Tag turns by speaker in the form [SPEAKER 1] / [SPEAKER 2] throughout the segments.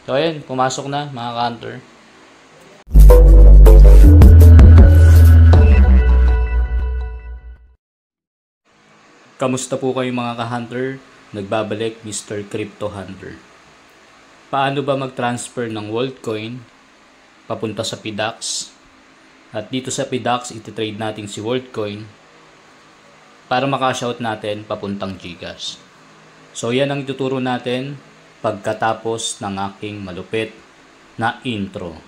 [SPEAKER 1] So ayan, pumasok na mga ka-hunter. Kamusta po kayo mga ka-hunter? Nagbabalik Mr. Crypto Hunter. Paano ba mag-transfer ng Worldcoin papunta sa PDAX? At dito sa PDAX, ititrade natin si Worldcoin para maka-cash out natin papuntang GCash. So yan ang ituturo natin pagkatapos ng aking malupit na intro.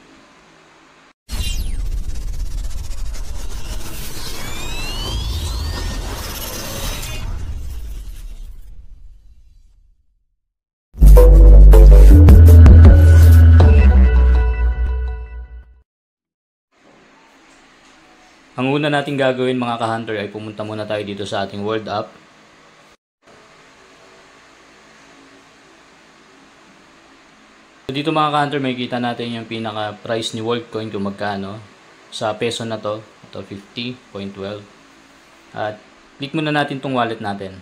[SPEAKER 1] Ang una nating gagawin mga ka-hunter ay pumunta muna tayo dito sa ating World App. So dito mga ka-hunter, may kita natin yung pinaka price ni Worldcoin kung magkano. Sa peso na to, ito 50.12. At click muna natin tong wallet natin.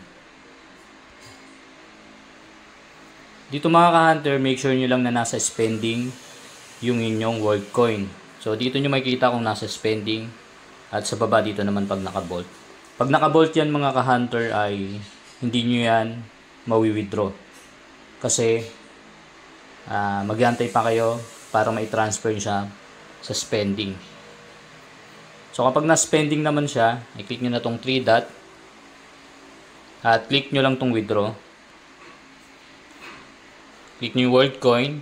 [SPEAKER 1] Dito mga ka-hunter, make sure nyo lang na nasa spending yung inyong Worldcoin. So dito nyo makikita kung nasa spending. At sa baba dito naman pag naka-bolt. Pag naka-bolt yan mga ka-hunter ay hindi nyo yan mawi-withdraw. Kasi mag-antay pa kayo para mai-transfer siya sa spending. So kapag na-spending naman siya, i-click nyo na tong 3 dot. At click nyo lang tong withdraw. Click nyo yung Worldcoin.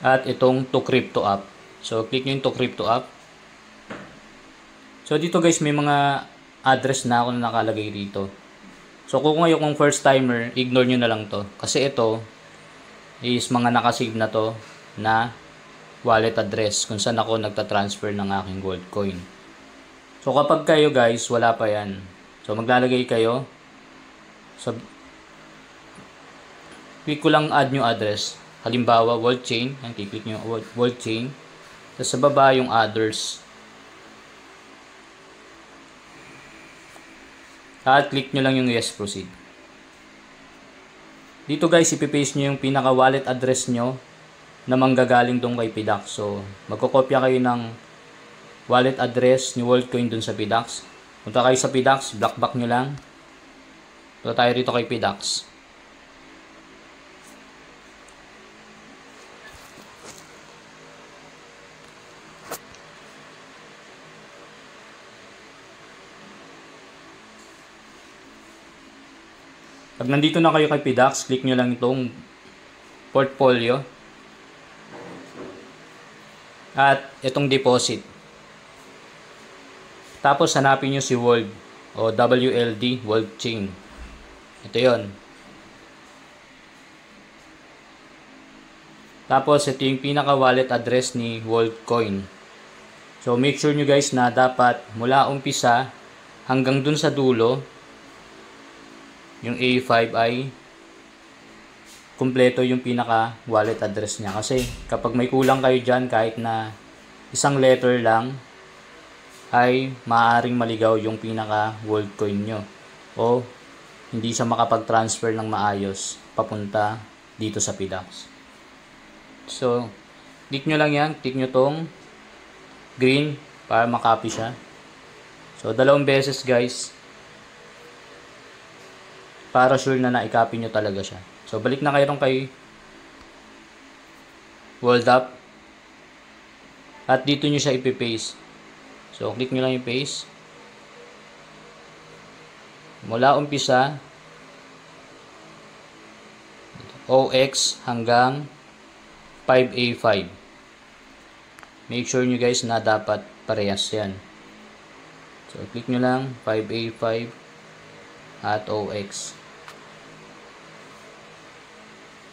[SPEAKER 1] At itong to crypto app. So, click nyo yung to crypto app. So, dito guys, may mga address na ako na nakalagay dito. So, kung first timer, ignore nyo na lang to. Kasi ito is mga nakasave na to na wallet address kung saan ako nagtatransfer ng aking Worldcoin. So, kapag kayo guys, wala pa yan. So, maglalagay kayo. So, click ko lang add new address. Halimbawa, Worldchain. Yan, click nyo Worldchain. Tapos sa baba yung others. At click nyo lang yung yes proceed. Dito guys, ipipaste nyo yung pinaka wallet address nyo na manggagaling dong kay PDAX. So magkokopya kayo ng wallet address ni Worldcoin dun sa PDAX. Punta kayo sa PDAX, back nyo lang. Punta tayo rito kay PDAX. Pag nandito na kayo kay PDAX, click nyo lang itong portfolio. At itong deposit. Tapos hanapin nyo si World o WLD, World Chain. Ito yon. Tapos ito yung pinaka wallet address ni Worldcoin. So make sure nyo guys na dapat mula umpisa hanggang dun sa dulo, yung A5 ay kumpleto yung pinaka wallet address niya. Kasi kapag may kulang kayo dyan, kahit na isang letter lang, ay maaaring maligaw yung pinaka Worldcoin nyo. O hindi siya makapag-transfer ng maayos papunta dito sa PDAX. So, click nyo lang yan. Click nyo tong green para makopy siya. So, 2 beses guys. Para sure na na-copy nyo talaga siya. So, balik na kayo kay World App. At dito nyo siya ipipaste. So, click nyo lang yung paste. Mula umpisa, OX hanggang 5A5. Make sure nyo guys na dapat parehas yan. So, click nyo lang 5A5 at OX.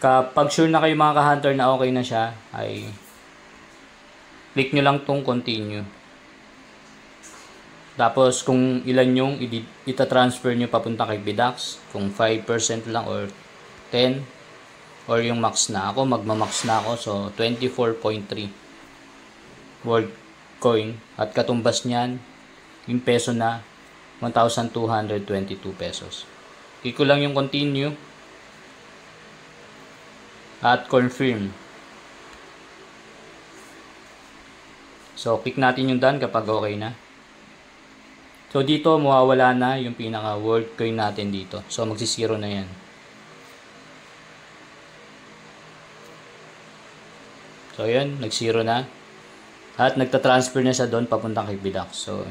[SPEAKER 1] Kapag sure na kayo mga ka-hunter na okay na siya, ay click nyo lang tong continue. Tapos kung ilan yung itatransfer nyo papunta kay PDAX, kung 5% lang or 10 or yung max na. Ako magmamax na ako, so 24.3 Worldcoin. At katumbas niyan yung peso na 1,222 pesos. Click ko lang yung continue. at confirm. So, click natin yung done kapag okay na. So, dito mawawala na yung pinaka world coin natin dito. So, magsisiro na yan. So, yun. Nag-zero na. At nagta-transfer na siya doon papunta kay Bidax. So,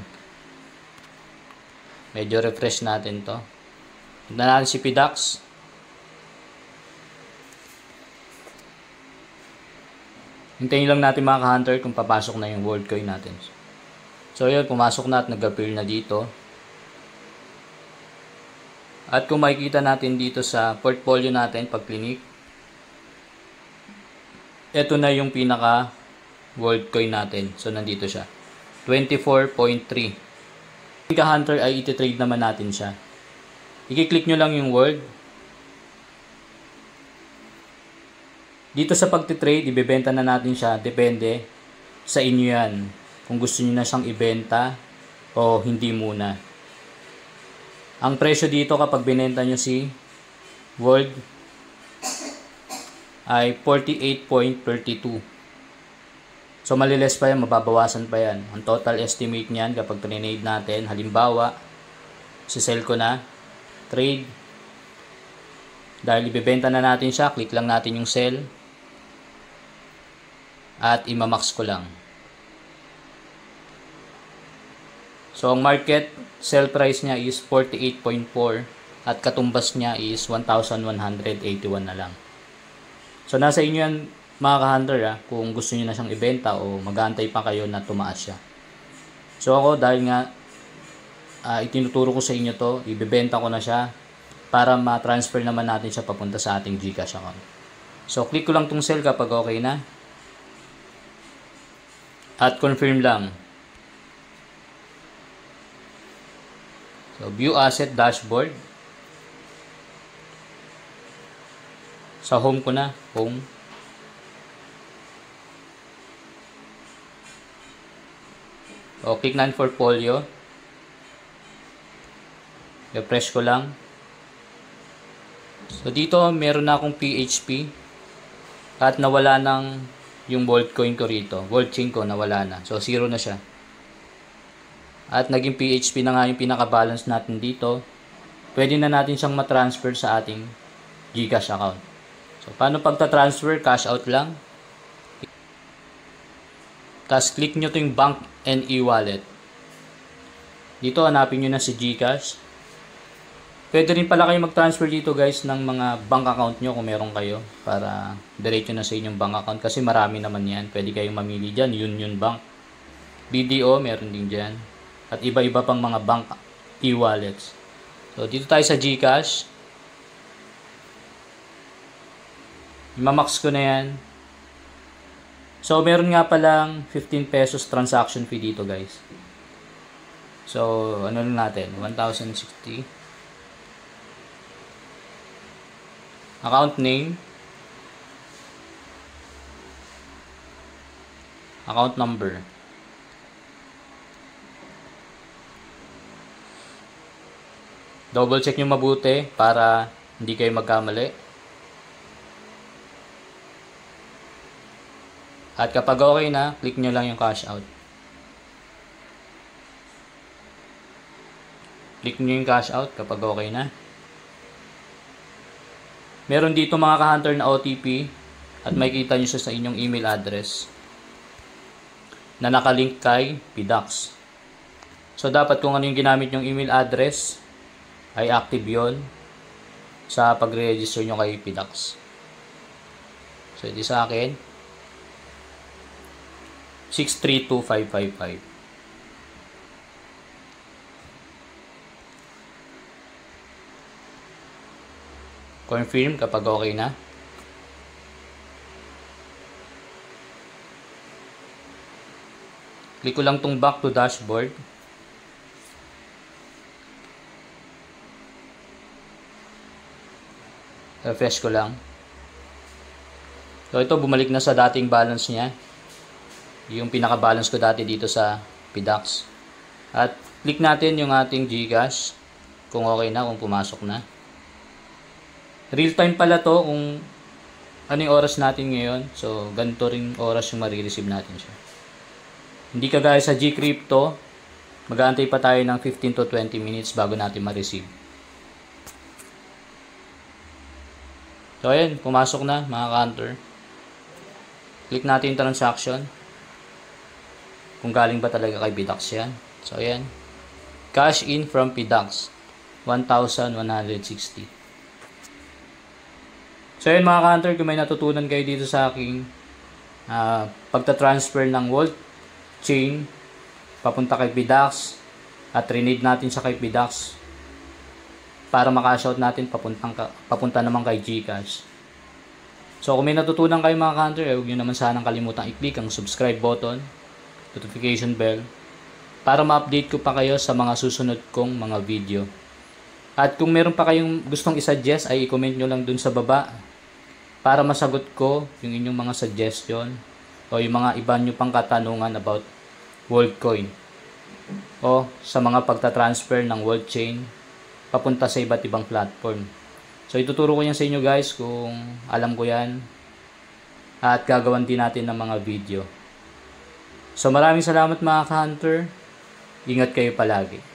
[SPEAKER 1] medyo refresh natin to. Tignan natin si Bidax. Hintayin lang natin mga ka-hunter kung papasok na yung world coin natin. So yun, pumasok na at nag-appear na dito. At kung makikita natin dito sa portfolio natin pag click, ito na yung pinaka world coin natin. So nandito siya. 24.3. Yung ka-hunter ay iti-trade naman natin siya. I-click nyo lang yung world. Dito sa pagtitrade, ibebenta na natin siya. Depende sa inyo yan. Kung gusto niyo na siyang ibenta o hindi muna. Ang presyo dito kapag binenta nyo si World ay 48.32. So maliles pa yan, mababawasan pa yan. Ang total estimate niyan kapag trade natin, halimbawa, sisell ko na, trade. Dahil ibebenta na natin siya, click lang natin yung sell. At imamax ko lang. So, ang market sell price niya is 48.4 at katumbas niya is 1,181 na lang. So, nasa inyo yan mga ka-hunter kung gusto niyo na siyang ibenta o mag-aantay pa kayo na tumaas siya. So, ako dahil nga itinuturo ko sa inyo to, ibebenta ko na siya para ma-transfer naman natin siya papunta sa ating GCash account. So, click ko lang tong sell kapag okay na. At confirm lang. So, view asset dashboard. Sa home ko na. Home. So, click na portfolio. Refresh ko lang. So, dito meron na akong PHP. At nawala ng yung world coin ko rito. World chain ko nawala na. So, 0 na siya. At naging PHP na nga yung pinaka-balance natin dito. Pwede na natin siyang matransfer sa ating GCash account. So, paano pagta-transfer? Cash out lang. Tapos, click nyo to yung bank and e-wallet. Dito, hanapin nyo na si GCash. Pwede rin pala kayo mag-transfer dito guys ng mga bank account nyo kung meron kayo para diretso na sa inyong bank account kasi marami naman yan. Pwede kayong mamili dyan, Union Bank, BDO, meron din dyan. At iba-iba pang mga bank e-wallets. So dito tayo sa GCash. Imamax ko na yan. So meron nga palang 15 pesos transaction fee dito guys. So ano lang natin, 1,060. Account name, account number, double check nyo mabuti para hindi kayo magkamali. At kapag okay na, click nyo lang yung cash out. Click nyo yung cash out kapag okay na. Meron dito mga ka-hunter na OTP at makikita nyo siya sa inyong email address na nakalink kay Bidax. So dapat kung ano yung ginamit yung email address ay active yon sa pagre-register nyo kay Bidax. So ito sa akin 632555. Confirm kapag okay na. Click ko lang tong back to dashboard. Refresh ko lang. So ito bumalik na sa dating balance niya. Yung pinaka-balance ko dati dito sa Bidax. At click natin yung ating GCash kung okay na, kung pumasok na. Real time pala to kung ano yung oras natin ngayon. So, ganito rin oras yung marireceive natin siya. Hindi kagaya sa Gcrypto, mag-aantay pa tayo ng 15 to 20 minutes bago natin ma-receive. So, ayan, pumasok na mga ka-hunter. Click natin yung transaction. Kung galing ba talaga kay Pdax yan. So, ayan. Cash in from Pdax. 1,160. So, ayan mga ka-hunter, kung may natutunan kayo dito sa aking pagta-transfer ng Volt Chain papunta kay Pdax at renade natin siya kay Pdax para maka-cash out natin papunta naman kay GCash. So kung may natutunan kayo mga ka-hunter, huwag nyo naman sanang kalimutang i-click ang subscribe button, notification bell, para ma-update ko pa kayo sa mga susunod kong mga video. At kung meron pa kayong gustong i-suggest, ay i-comment nyo lang dun sa baba para masagot ko yung inyong mga suggestion o yung mga iba nyo pang katanungan about Worldcoin o sa mga pagta-transfer ng World Chain papunta sa iba't ibang platform. So ituturo ko yan sa inyo guys kung alam ko yan at gagawan din natin ng mga video. So maraming salamat mga ka-hunter. Ingat kayo palagi.